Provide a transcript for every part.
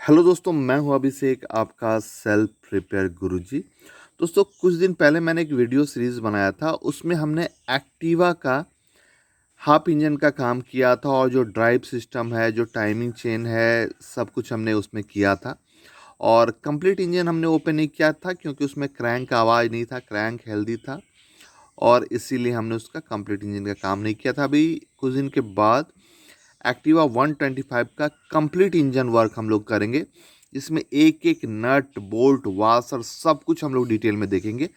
Hello दोस्तों, मैं हूं अभिषेक, आपका सेल्फ प्रिपेयर गुरुजी। दोस्तों, कुछ दिन पहले मैंने एक वीडियो सीरीज़ बनाया था। उसमें हमने एक्टिवा का हाफ इंजन का काम किया था और जो ड्राइव सिस्टम है, जो टाइमिंग चेन है, सब कुछ हमने उसमें किया था। और कंप्लीट इंजन हमने ओपन नहीं किया था क्योंकि उसमें क्रैंक का आवाज़ नहीं था, क्रैंक हेल्दी था और इसीलिए हमने उसका कंप्लीट इंजन का काम नहीं किया था। अभी कुछ दिन के बाद एक्टिवा 125 का कंप्लीट इंजन वर्क हम लोग करेंगे, जिसमें एक एक नट बोल्ट वाशर सब कुछ हम लोग डिटेल में देखेंगे।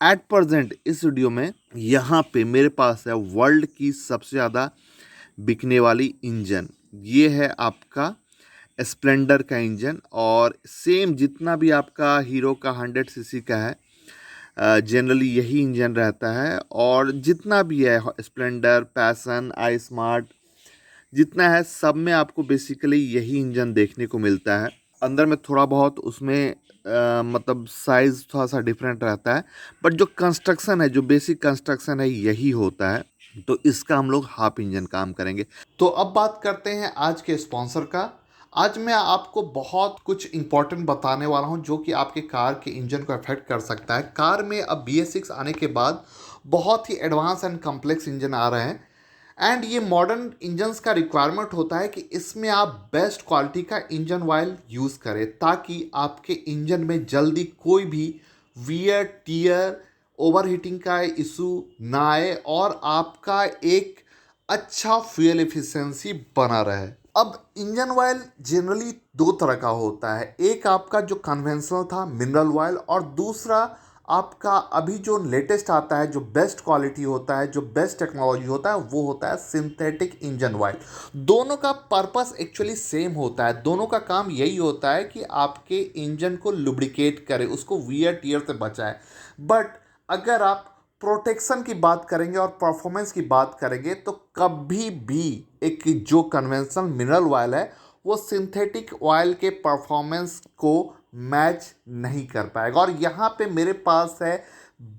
एट प्रेजेंट इस वीडियो में यहाँ पे मेरे पास है वर्ल्ड की सबसे ज़्यादा बिकने वाली इंजन। ये है आपका स्प्लेंडर का इंजन और सेम जितना भी आपका हीरो का 100 सीसी का है, जनरली यही इंजन रहता है। और जितना भी है स्प्लेंडर, पैशन, आई स्मार्ट, जितना है सब में आपको बेसिकली यही इंजन देखने को मिलता है। अंदर में थोड़ा बहुत उसमें मतलब साइज़ थोड़ा सा डिफरेंट रहता है, बट जो कंस्ट्रक्शन है, जो बेसिक कंस्ट्रक्शन है, यही होता है। तो इसका हम लोग हाफ इंजन काम करेंगे। तो अब बात करते हैं आज के स्पॉन्सर का। आज मैं आपको बहुत कुछ इंपॉर्टेंट बताने वाला हूं जो कि आपके कार के इंजन को अफेक्ट कर सकता है। कार में अब BS6 आने के बाद बहुत ही एडवांस एंड कम्प्लेक्स इंजन आ रहे हैं एंड ये मॉडर्न इंजन्स का रिक्वायरमेंट होता है कि इसमें आप बेस्ट क्वालिटी का इंजन ऑयल यूज़ करें ताकि आपके इंजन में जल्दी कोई भी वियर टीयर ओवर हीटिंग का इशू ना आए और आपका एक अच्छा फ्यूल एफिशिएंसी बना रहे। अब इंजन ऑयल जनरली दो तरह का होता है, एक आपका जो कन्वेंशनल था मिनरल ऑयल, और दूसरा आपका अभी जो लेटेस्ट आता है, जो बेस्ट क्वालिटी होता है, जो बेस्ट टेक्नोलॉजी होता है, वो होता है सिंथेटिक इंजन ऑयल। दोनों का पर्पस एक्चुअली सेम होता है, दोनों का काम यही होता है कि आपके इंजन को लुब्रिकेट करे, उसको वियर टियर से बचाए। बट अगर आप प्रोटेक्शन की बात करेंगे और परफॉर्मेंस की बात करेंगे तो कभी भी एक जो कन्वेंशनल मिनरल ऑयल है वो सिंथेटिक ऑयल के परफॉर्मेंस को मैच नहीं कर पाएगा। और यहाँ पे मेरे पास है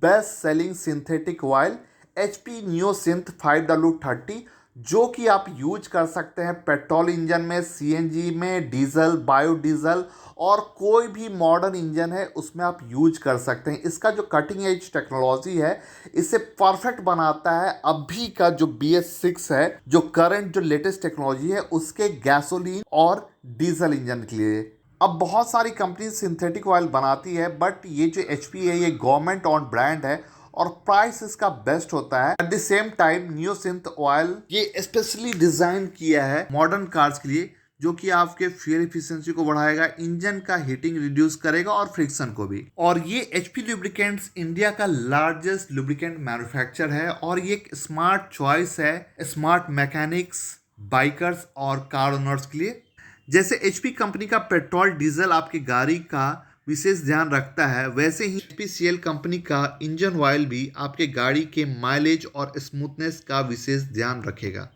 best selling synthetic oil HP नियोसिंथ 5W30, जो कि आप यूज कर सकते हैं पेट्रोल इंजन में, CNG में, डीजल, बायोडीजल और कोई भी मॉडर्न इंजन है उसमें आप यूज कर सकते हैं। इसका जो कटिंग एज टेक्नोलॉजी है इसे परफेक्ट बनाता है अभी का जो BS6 है, जो करंट जो लेटेस्ट टेक्नोलॉजी है उसके गैसोलीन और डीजल इंजन के लिए। अब बहुत सारी कंपनी सिंथेटिक ऑयल बनाती है बट ये जो HP है ये गवर्नमेंट ऑन ब्रांड है और प्राइस इसका बेस्ट होता है। At the same time Neosynth oil ये स्पेशली डिजाइन किया है मॉडर्न कार्स के लिए, जो कि आपके फ्यूल एफिशिएंसी को बढ़ाएगा, इंजन का हीटिंग रिड्यूस करेगा और फ्रिक्शन को भी। और ये HP लुब्रिकेंट्स इंडिया का लार्जेस्ट लुब्रिकेंट मैन्युफैक्चर है और ये एक स्मार्ट चॉइस है स्मार्ट मैकेनिक्स, बाइकर्स और कार ओनर्स के लिए। जैसे HP कंपनी का पेट्रोल डीजल आपकी गाड़ी का विशेष ध्यान रखता है, वैसे ही HPCL कंपनी का इंजन ऑयल भी आपके गाड़ी के माइलेज और स्मूथनेस का विशेष ध्यान रखेगा।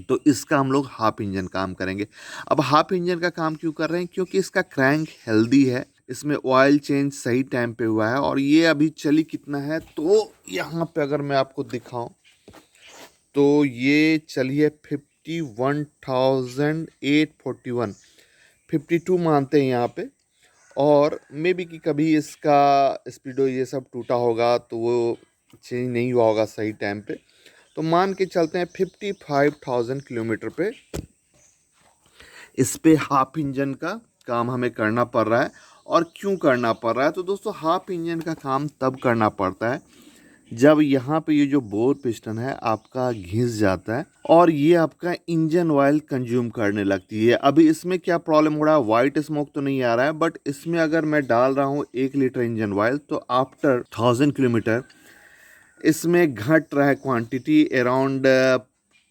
तो इसका हम लोग हाफ इंजन काम करेंगे। अब हाफ इंजन का काम क्यों कर रहे हैं? क्योंकि इसका क्रैंक हेल्दी है, इसमें ऑयल चेंज सही टाइम पे हुआ है और ये अभी चली कितना है तो यहाँ पे अगर मैं आपको दिखाऊं तो ये चली है 51,841, 52 मानते हैं यहाँ पे। और मे बी कि कभी इसका स्पीडो ये सब टूटा होगा तो वो चेंज नहीं हुआ होगा सही टाइम पे, तो मान के चलते हैं 55,000 किलोमीटर पे इस पे हाफ इंजन का काम हमें करना पड़ रहा है। और क्यों करना पड़ रहा है? तो दोस्तों, हाफ इंजन का काम तब करना पड़ता है जब यहाँ पे ये जो बोर पिस्टन है आपका घिस जाता है और ये आपका इंजन ऑयल कंज्यूम करने लगती है। अभी इसमें क्या प्रॉब्लम हो रहा है, वाइट स्मोक तो नहीं आ रहा है, बट इसमें अगर मैं डाल रहा हूँ 1 लीटर इंजन ऑयल तो आफ्टर 1000 किलोमीटर इसमें घट रहा है क्वांटिटी, अराउंड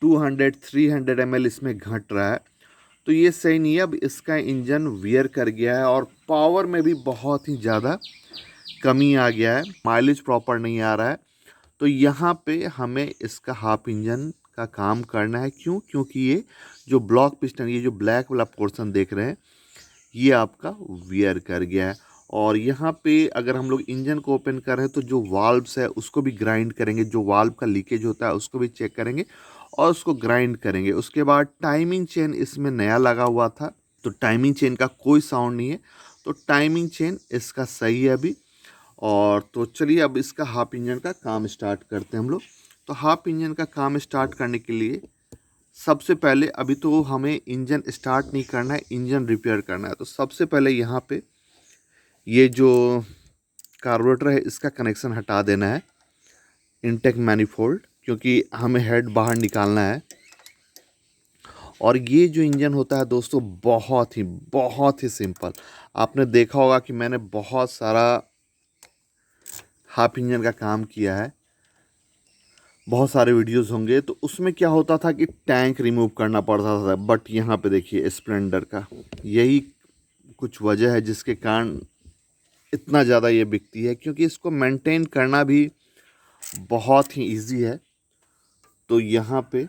200-300 ml इसमें घट रहा है। तो ये सही नहीं है। अब इसका इंजन वियर कर गया है और पावर में भी बहुत ही ज़्यादा कमी आ गया है, माइलेज प्रॉपर नहीं आ रहा है। तो यहाँ पे हमें इसका हाफ इंजन का काम करना है। क्यों? क्योंकि ये जो ब्लॉक पिस्टन, ये जो ब्लैक वाला पोर्शन देख रहे हैं, ये आपका वियर कर गया है। और यहाँ पे अगर हम लोग इंजन को ओपन कर रहे हैं तो जो वाल्व्स है उसको भी ग्राइंड करेंगे, जो वाल्व का लीकेज होता है उसको भी चेक करेंगे और उसको ग्राइंड करेंगे। उसके बाद टाइमिंग चेन इसमें नया लगा हुआ था तो टाइमिंग चेन का कोई साउंड नहीं है, तो टाइमिंग चेन इसका सही है अभी। और तो चलिए अब इसका हाफ इंजन का काम स्टार्ट करते हैं हम लोग। तो हाफ इंजन का काम स्टार्ट करने के लिए सबसे पहले अभी तो हमें इंजन स्टार्ट नहीं करना है, इंजन रिपेयर करना है। तो सबसे पहले यहाँ पे ये जो कार्बोरेटर है इसका कनेक्शन हटा देना है, इनटेक मैनिफोल्ड, क्योंकि हमें हेड बाहर निकालना है। और ये जो इंजन होता है दोस्तों बहुत ही सिंपल। आपने देखा होगा कि मैंने बहुत सारा हाफ इंजन का काम किया है, बहुत सारे वीडियोस होंगे, तो उसमें क्या होता था कि टैंक रिमूव करना पड़ता था। बट यहाँ पे देखिए स्प्लेंडर का यही कुछ वजह है जिसके कारण इतना ज़्यादा ये बिकती है, क्योंकि इसको मेंटेन करना भी बहुत ही इजी है। तो यहाँ पे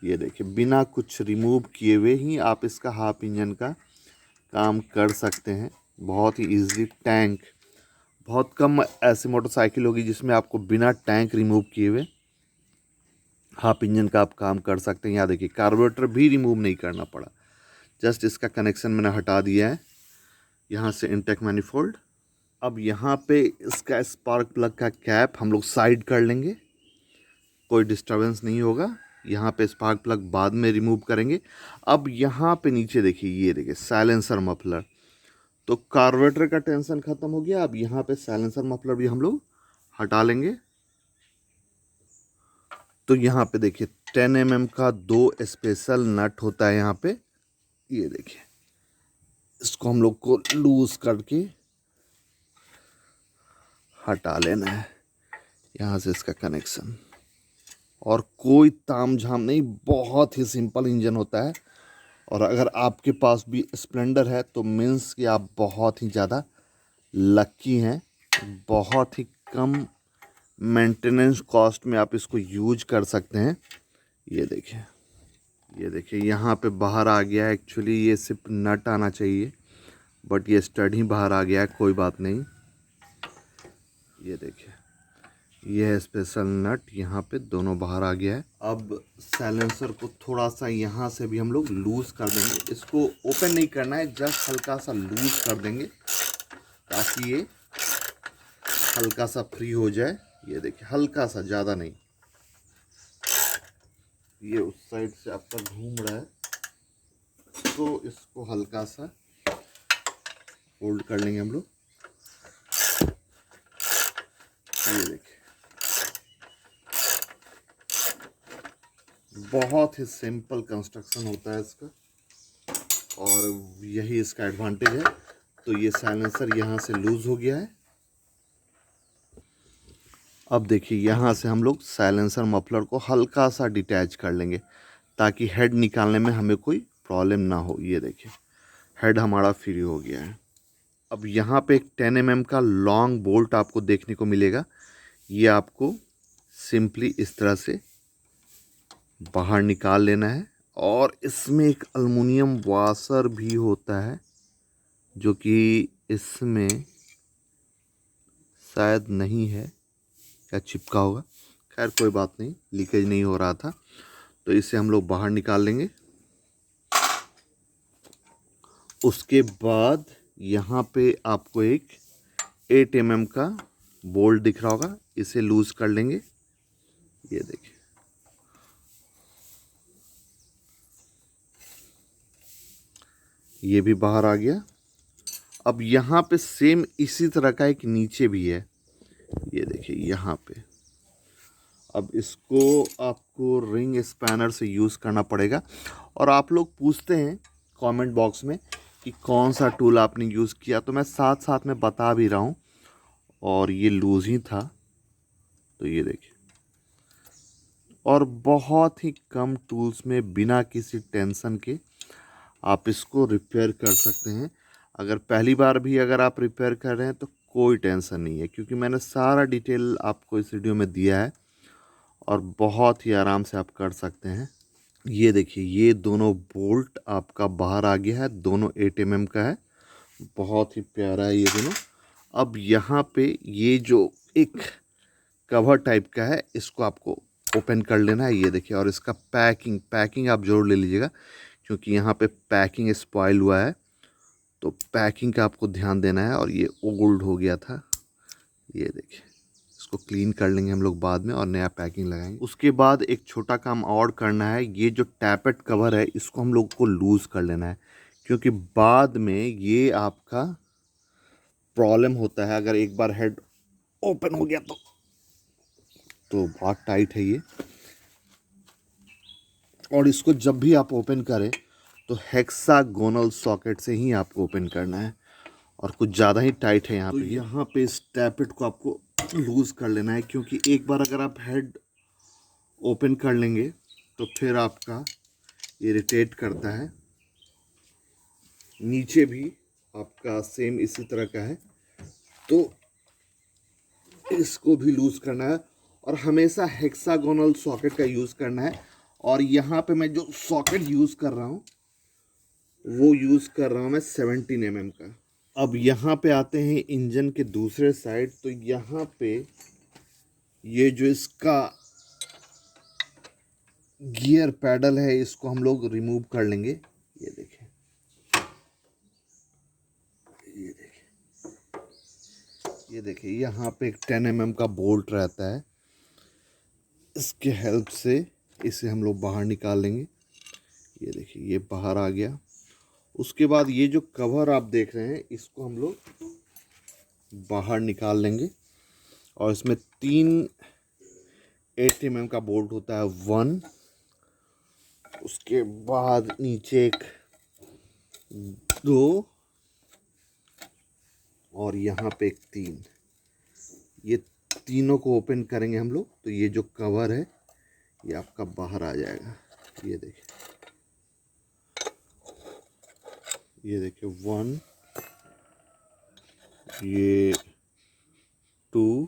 ये देखिए बिना कुछ रिमूव किए हुए ही आप इसका हाफ इंजन का काम कर सकते हैं बहुत ही इजीली। टैंक बहुत कम ऐसी मोटरसाइकिल होगी जिसमें आपको बिना टैंक रिमूव किए हुए हाफ इंजन का आप काम कर सकते हैं। यहाँ देखिए कार्बोरेटर भी रिमूव नहीं करना पड़ा, जस्ट इसका कनेक्शन मैंने हटा दिया है यहाँ से इनटेक मैनिफोल्ड। अब यहाँ पे इसका स्पार्क प्लग का कैप हम लोग साइड कर लेंगे, कोई डिस्टर्बेंस नहीं होगा। यहाँ पे स्पार्क प्लग बाद में रिमूव करेंगे। अब यहाँ पे नीचे देखिए, ये देखिए साइलेंसर मफलर। तो कार्बोरेटर का टेंशन ख़त्म हो गया। अब यहाँ पे साइलेंसर मफलर भी हम लोग हटा लेंगे। तो यहाँ पे देखिए 10 mm का 2 स्पेशल नट होता है यहाँ पे, ये देखिए इसको हम लोग को लूज करके हटा लेना है यहाँ से इसका कनेक्शन। और कोई तामझाम नहीं, बहुत ही सिंपल इंजन होता है। और अगर आपके पास भी स्प्लेंडर है तो मीन्स कि आप बहुत ही ज़्यादा लक्की हैं। बहुत ही कम मेंटेनेंस कॉस्ट में आप इसको यूज कर सकते हैं। ये देखिए यहाँ पे बाहर आ गया है। एक्चुअली ये सिर्फ नट आना चाहिए, बट ये स्टड ही बाहर आ गया है, कोई बात नहीं। ये देखिए ये है स्पेशल नट, यहाँ पे दोनों बाहर आ गया है। अब साइलेंसर को थोड़ा सा यहाँ से भी हम लोग लूज़ कर देंगे। इसको ओपन नहीं करना है, जस्ट हल्का सा लूज़ कर देंगे ताकि ये हल्का सा फ्री हो जाए। ये देखिए हल्का सा, ज़्यादा नहीं। ये उस साइड से आपका घूम रहा है तो इसको हल्का सा होल्ड कर लेंगे हम लोग। ये देखिए बहुत ही सिंपल कंस्ट्रक्शन होता है इसका, और यही इसका एडवांटेज है। तो ये साइलेंसर यहाँ से लूज़ हो गया है। अब देखिए यहाँ से हम लोग साइलेंसर मफलर को हल्का सा डिटैच कर लेंगे ताकि हेड निकालने में हमें कोई प्रॉब्लम ना हो। ये देखिए हेड हमारा फ्री हो गया है। अब यहाँ पे एक 10 mm का लॉन्ग बोल्ट आपको देखने को मिलेगा। ये आपको सिंपली इस तरह से बाहर निकाल लेना है। और इसमें एक एल्युमिनियम वाशर भी होता है जो कि इसमें शायद नहीं है, क्या चिपका होगा। खैर कोई बात नहीं, लीकेज नहीं हो रहा था, तो इसे हम लोग बाहर निकाल लेंगे। उसके बाद यहाँ पे आपको एक 8 mm का बोल्ट दिख रहा होगा, इसे लूज कर लेंगे। ये देखिए ये भी बाहर आ गया। अब यहाँ पे सेम इसी तरह का एक नीचे भी है, ये देखिए यहाँ पे। अब इसको आपको रिंग स्पैनर से यूज़ करना पड़ेगा। और आप लोग पूछते हैं कमेंट बॉक्स में कि कौन सा टूल आपने यूज़ किया, तो मैं साथ साथ में बता भी रहा हूँ। और ये लूज ही था, तो ये देखिए। और बहुत ही कम टूल्स में बिना किसी टेंशन के आप इसको रिपेयर कर सकते हैं। अगर पहली बार भी अगर आप रिपेयर कर रहे हैं तो कोई टेंशन नहीं है, क्योंकि मैंने सारा डिटेल आपको इस वीडियो में दिया है और बहुत ही आराम से आप कर सकते हैं। ये देखिए ये दोनों बोल्ट आपका बाहर आ गया है, दोनों 8 mm का है, बहुत ही प्यारा है ये दोनों। अब यहाँ पे ये जो एक कवर टाइप का है, इसको आपको ओपन कर लेना है। ये देखिए, और इसका पैकिंग आप जरूर ले लीजिएगा, क्योंकि यहाँ पे पैकिंग स्पॉइल हुआ है, तो पैकिंग का आपको ध्यान देना है। और ये ओल्ड हो गया था, ये देखिए, इसको क्लीन कर लेंगे हम लोग बाद में और नया पैकिंग लगाएंगे। उसके बाद एक छोटा काम और करना है, ये जो टैपेट कवर है इसको हम लोग को लूज़ कर लेना है, क्योंकि बाद में ये आपका प्रॉब्लम होता है अगर एक बार हेड ओपन हो गया तो बहुत टाइट है ये। और इसको जब भी आप ओपन करें तो हेक्सागोनल सॉकेट से ही आपको ओपन करना है, और कुछ ज़्यादा ही टाइट है यहाँ पे। तो यहाँ पे इस टैपेट को आपको लूज़ कर लेना है, क्योंकि एक बार अगर आप हेड ओपन कर लेंगे तो फिर आपका इरिटेट करता है। नीचे भी आपका सेम इसी तरह का है, तो इसको भी लूज़ करना है और हमेशा हेक्सागोनल सॉकेट का यूज़ करना है। और यहाँ पे मैं जो सॉकेट यूज़ कर रहा हूँ वो यूज़ कर रहा हूँ मैं 17 mm का। अब यहाँ पे आते हैं इंजन के दूसरे साइड, तो यहाँ पे ये जो इसका गियर पैडल है इसको हम लोग रिमूव कर लेंगे। ये देखिए, ये देखिए, ये देखिए, यहाँ पे एक 10 mm का बोल्ट रहता है, इसके हेल्प से इसे हम लोग बाहर निकाल लेंगे। ये देखिए, ये बाहर आ गया। उसके बाद ये जो कवर आप देख रहे हैं इसको हम लोग बाहर निकाल लेंगे, और इसमें 3 8 mm का बोल्ट होता है, 1, उसके बाद नीचे एक 2, और यहाँ पे एक 3। ये तीनों को ओपन करेंगे हम लोग तो ये जो कवर है ये आपका बाहर आ जाएगा। ये देखिए, ये देखिए, 1, ये 2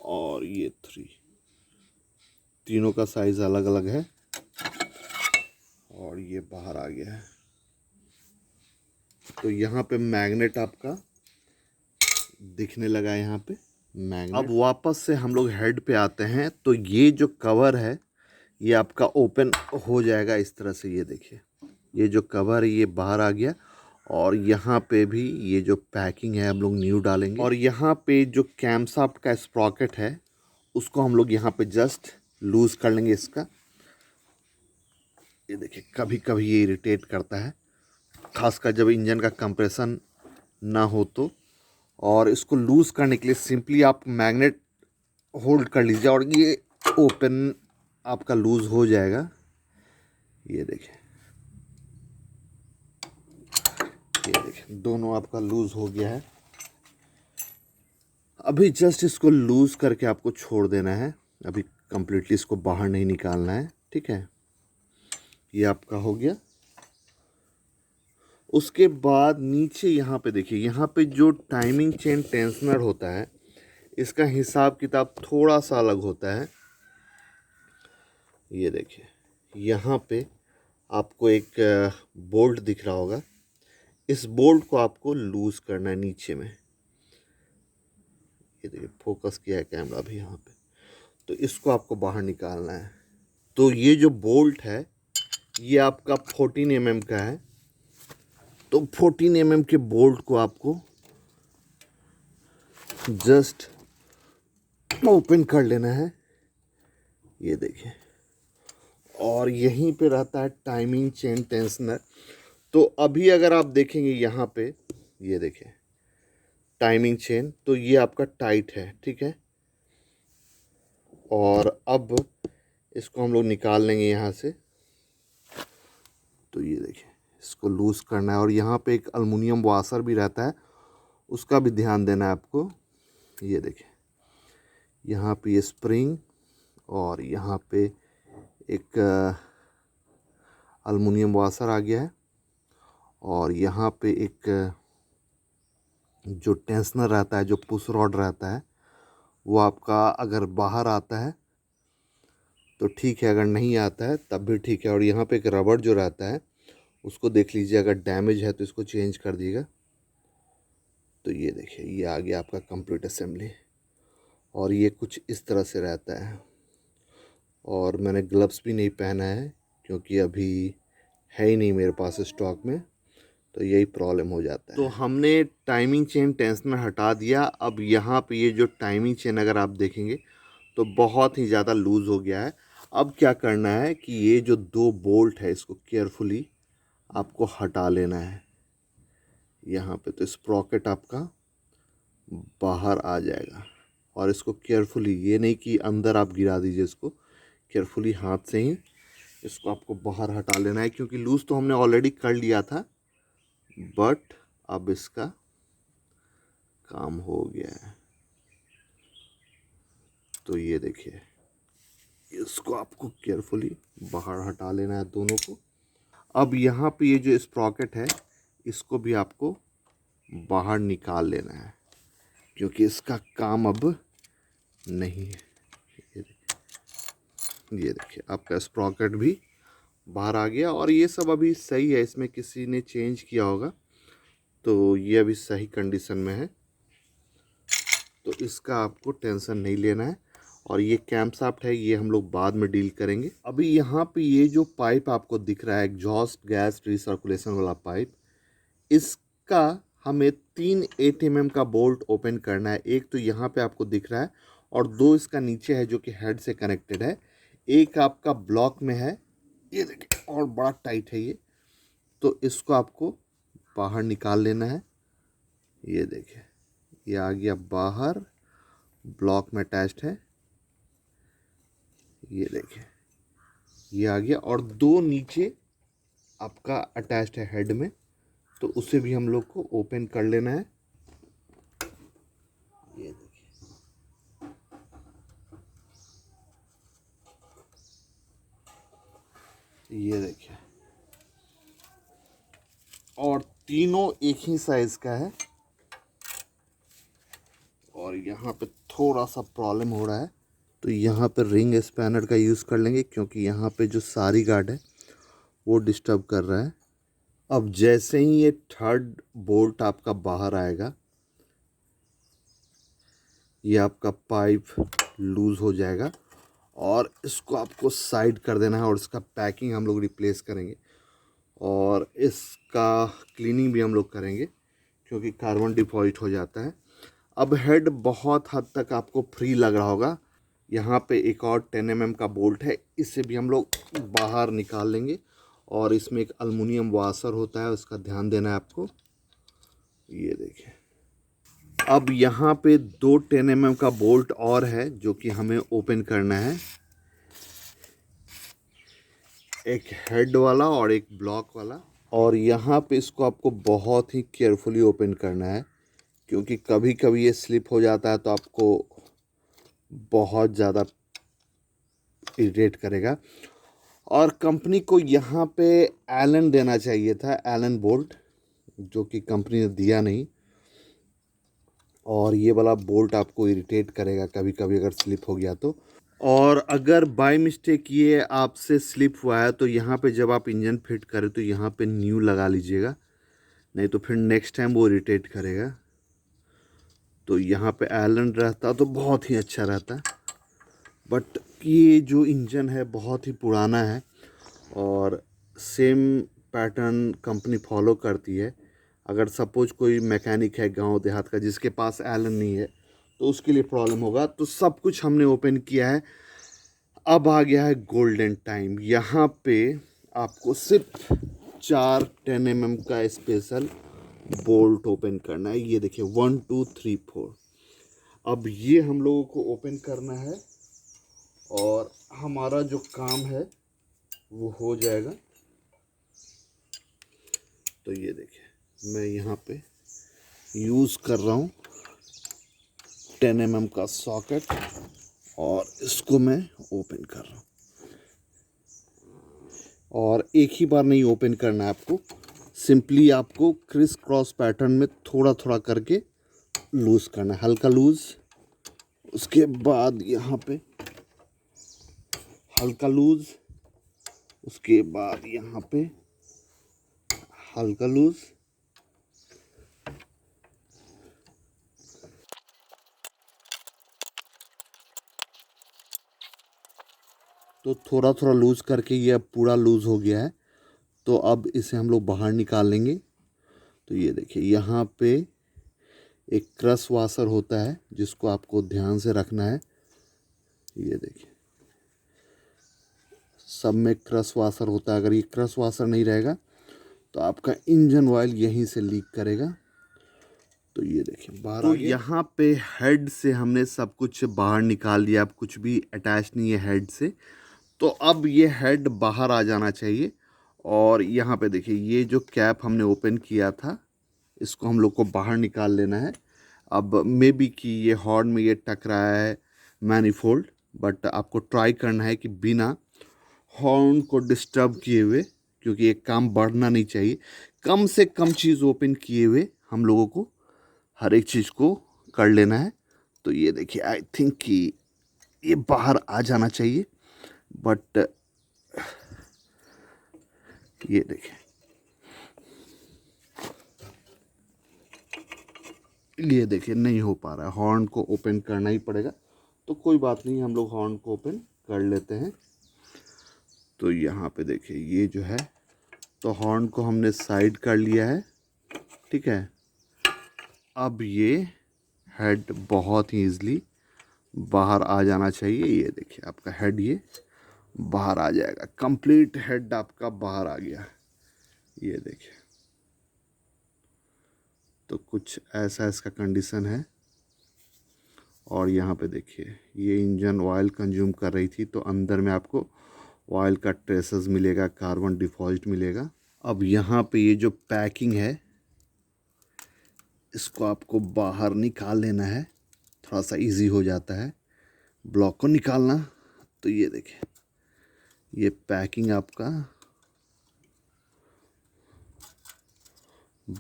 और ये 3। तीनों का साइज अलग अलग है और ये बाहर आ गया है। तो यहाँ पे मैग्नेट आपका दिखने लगा है, यहाँ पे मैग्नेट। अब वापस से हम लोग हेड पे आते हैं, तो ये जो कवर है ये आपका ओपन हो जाएगा इस तरह से। ये देखिए, ये जो कवर है ये बाहर आ गया, और यहाँ पे भी ये जो पैकिंग है हम लोग न्यू डालेंगे। और यहाँ पे जो कैमशाफ्ट का स्प्रॉकेट है उसको हम लोग यहाँ पे जस्ट लूज़ कर लेंगे इसका। ये देखिए, कभी कभी ये इरिटेट करता है, खासकर जब इंजन का कंप्रेशन ना हो तो। और इसको लूज़ करने के लिए सिंपली आप मैग्नेट होल्ड कर लीजिए और ये ओपन आपका लूज़ हो जाएगा। ये देखिए, ये देखिए, दोनों आपका लूज़ हो गया है। अभी जस्ट इसको लूज़ करके आपको छोड़ देना है, अभी कंप्लीटली इसको बाहर नहीं निकालना है, ठीक है। ये आपका हो गया। उसके बाद नीचे यहाँ पे देखिए, यहाँ पे जो टाइमिंग चेन टेंशनर होता है इसका हिसाब किताब थोड़ा सा अलग होता है। ये देखिए, यहाँ पे आपको एक बोल्ट दिख रहा होगा, इस बोल्ट को आपको लूज़ करना है नीचे में। ये देखिए, फोकस किया है कैमरा भी यहाँ पे, तो इसको आपको बाहर निकालना है। तो ये जो बोल्ट है ये आपका 14 mm का है, तो 14 mm के बोल्ट को आपको जस्ट ओपन कर लेना है। ये देखिए, और यहीं पे रहता है टाइमिंग चेन टेंशनर। तो अभी अगर आप देखेंगे यहाँ पे, ये देखिए टाइमिंग चेन, तो ये आपका टाइट है, ठीक है। और अब इसको हम लोग निकाल लेंगे यहाँ से। तो ये देखिए, इसको लूज़ करना है, और यहाँ पे एक अल्मुनियम वाशर भी रहता है, उसका भी ध्यान देना है आपको। ये देखिए, यहाँ पे ये स्प्रिंग, और यहाँ पे एक अल्मुनियम वाशर आ गया है, और यहाँ पे एक जो टेंशनर रहता है, जो पुश रॉड रहता है, वो आपका अगर बाहर आता है तो ठीक है, अगर नहीं आता है तब भी ठीक है। और यहाँ पे एक रबड़ जो रहता है उसको देख लीजिए, अगर डैमेज है तो इसको चेंज कर दीजिएगा। तो ये देखिए, ये आ गया आपका कंप्लीट असेंबली, और ये कुछ इस तरह से रहता है। और मैंने ग्लव्स भी नहीं पहना है क्योंकि अभी है ही नहीं मेरे पास स्टॉक में, तो यही प्रॉब्लम हो जाता है। तो हमने टाइमिंग चेन टेंशनर हटा दिया। अब यहाँ पे ये जो टाइमिंग चेन अगर आप देखेंगे तो बहुत ही ज़्यादा लूज़ हो गया है। अब क्या करना है कि ये जो दो बोल्ट है इसको केयरफुली आपको हटा लेना है यहाँ पे। तो स्प्रॉकेट आपका बाहर आ जाएगा और इसको केयरफुली, ये नहीं कि अंदर आप गिरा दीजिए, इसको केयरफुली हाथ से ही इसको आपको बाहर हटा लेना है, क्योंकि लूज़ तो हमने ऑलरेडी कर लिया था, बट अब इसका काम हो गया है। तो ये देखिए, इसको आपको केयरफुली बाहर हटा लेना है दोनों को। अब यहाँ पे ये जो स्प्रॉकेट है इसको भी आपको बाहर निकाल लेना है, क्योंकि इसका काम अब नहीं है। ये देखिए आपका स्प्रॉकेट भी बाहर आ गया और ये सब अभी सही है, इसमें किसी ने चेंज किया होगा तो ये अभी सही कंडीशन में है। तो इसका आपको टेंशन नहीं लेना है। और ये कैम्पशाफ्ट है, ये हम लोग बाद में डील करेंगे। अभी यहाँ पे ये जो पाइप आपको दिख रहा है, एग्जॉस्ट गैस रिसर्कुलेशन वाला पाइप, इसका हमें 3 8 mm का बोल्ट ओपन करना है। एक तो यहाँ पे आपको दिख रहा है और दो इसका नीचे है जो कि हेड से कनेक्टेड है। एक आपका ब्लॉक में है, ये देखिए, और बड़ा टाइट है ये। तो इसको आपको बाहर निकाल लेना है। ये देखिए, ये आ गया बाहर, ब्लॉक में अटैच्ड है। ये देखिए, ये आ गया और दो नीचे आपका अटैच्ड है हेड में, तो उसे भी हम लोग को ओपन कर लेना है। ये देखिए, ये देखिए, और तीनों एक ही साइज का है। और यहाँ पे थोड़ा सा प्रॉब्लम हो रहा है, तो यहाँ पे रिंग स्पैनर का यूज़ कर लेंगे, क्योंकि यहाँ पे जो सारी गार्ड है वो डिस्टर्ब कर रहा है। अब जैसे ही ये थर्ड बोल्ट आपका बाहर आएगा, ये आपका पाइप लूज़ हो जाएगा और इसको आपको साइड कर देना है और इसका पैकिंग हम लोग रिप्लेस करेंगे और इसका क्लीनिंग भी हम लोग करेंगे, क्योंकि कार्बन डिपॉजिट हो जाता है। अब हेड बहुत हद तक आपको फ्री लग रहा होगा। यहाँ पे एक और 10 mm का बोल्ट है, इसे भी हम लोग बाहर निकाल लेंगे। और इसमें एक अल्मुनियम वाशर होता है, उसका ध्यान देना है आपको। ये देखिए, अब यहाँ पे दो 10 mm का बोल्ट और है जो कि हमें ओपन करना है, एक हेड वाला और एक ब्लॉक वाला। और यहाँ पे इसको आपको बहुत ही केयरफुली ओपन करना है, क्योंकि कभी कभी ये स्लिप हो जाता है तो आपको बहुत ज़्यादा इरिटेट करेगा। और कंपनी को यहाँ पे एलन देना चाहिए था, एलन बोल्ट, जो कि कंपनी ने दिया नहीं। और ये वाला बोल्ट आपको इरिटेट करेगा कभी कभी अगर स्लिप हो गया तो। और अगर बाय मिस्टेक ये आपसे स्लिप हुआ है तो यहाँ पे जब आप इंजन फिट करें तो यहाँ पे न्यू लगा लीजिएगा, नहीं तो फिर नेक्स्ट टाइम वो इरिटेट करेगा। तो यहाँ पे एलन रहता तो बहुत ही अच्छा रहता, बट ये जो इंजन है बहुत ही पुराना है और सेम पैटर्न कंपनी फॉलो करती है। अगर सपोज कोई मैकेनिक है गांव देहात का जिसके पास एलन नहीं है तो उसके लिए प्रॉब्लम होगा। तो सब कुछ हमने ओपन किया है। अब आ गया है गोल्डन टाइम। यहाँ पे आपको सिर्फ 4 10 mm का स्पेशल बोल्ट ओपन करना है। ये देखिए, 1 2 3 4। अब ये हम लोगों को ओपन करना है और हमारा जो काम है वो हो जाएगा। तो ये देखिए, मैं यहाँ पे यूज़ कर रहा हूँ 10 mm का सॉकेट और इसको मैं ओपन कर रहा हूँ। और एक ही बार नहीं ओपन करना है आपको, सिंपली आपको क्रिस क्रॉस पैटर्न में थोड़ा थोड़ा करके लूज़ करना है, हल्का लूज़। उसके बाद यहाँ पे हल्का लूज़, उसके बाद यहाँ पे हल्का लूज़। तो थोड़ा थोड़ा लूज़ करके ये अब पूरा लूज़ हो गया है। तो अब इसे हम लोग बाहर निकाल लेंगे। तो ये देखिए यहाँ पे एक क्रश वाशर होता है जिसको आपको ध्यान से रखना है। ये देखिए सब में क्रश वाशर होता है, अगर ये क्रश वाशर नहीं रहेगा तो आपका इंजन ऑयल यहीं से लीक करेगा। तो ये देखिए बाहर तो यहाँ पे हेड से हमने सब कुछ बाहर निकाल दिया, अब कुछ भी अटैच नहीं है हेड से। तो अब ये हेड बाहर आ जाना चाहिए। और यहाँ पे देखिए ये जो कैप हमने ओपन किया था इसको हम लोग को बाहर निकाल लेना है। अब मे बी कि ये हॉर्न में ये टकरा है मैनिफोल्ड, बट आपको ट्राई करना है कि बिना हॉर्न को डिस्टर्ब किए हुए, क्योंकि ये काम बढ़ना नहीं चाहिए, कम से कम चीज़ ओपन किए हुए हम लोगों को हर एक चीज़ को कर लेना है। तो ये देखिए आई थिंक कि ये बाहर आ जाना चाहिए, बट ये देखिए नहीं हो पा रहा है, हॉर्न को ओपन करना ही पड़ेगा। तो कोई बात नहीं, हम लोग हॉर्न को ओपन कर लेते हैं। तो यहाँ पे देखिए ये जो है, तो हॉर्न को हमने साइड कर लिया है, ठीक है। अब ये हेड बहुत ही ईज़िली बाहर आ जाना चाहिए। ये देखिए आपका हेड ये बाहर आ जाएगा, कंप्लीट हेड आपका बाहर आ गया। ये देखिए तो कुछ ऐसा इसका कंडीशन है। और यहाँ पे देखिए ये इंजन ऑयल कंज्यूम कर रही थी, तो अंदर में आपको ऑयल का ट्रेसेस मिलेगा, कार्बन डिफॉल्ट मिलेगा। अब यहाँ पे ये जो पैकिंग है इसको आपको बाहर निकाल लेना है, थोड़ा सा इजी हो जाता है ब्लॉक को निकालना। तो ये देखिए ये पैकिंग आपका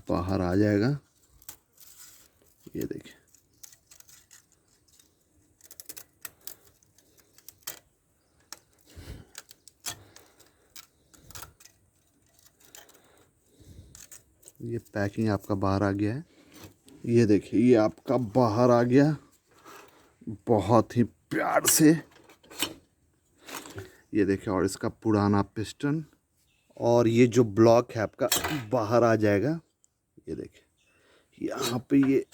बाहर आ जाएगा। ये देखिए ये पैकिंग आपका बाहर आ गया है। ये देखिए ये आपका बाहर आ गया बहुत ही प्यार से। ये देखिए और इसका पुराना पिस्टन और ये जो ब्लॉक है आपका बाहर आ जाएगा। ये देखिए यहाँ पे ये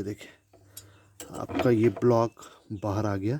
देखिए आपका ये ब्लॉक बाहर आ गया।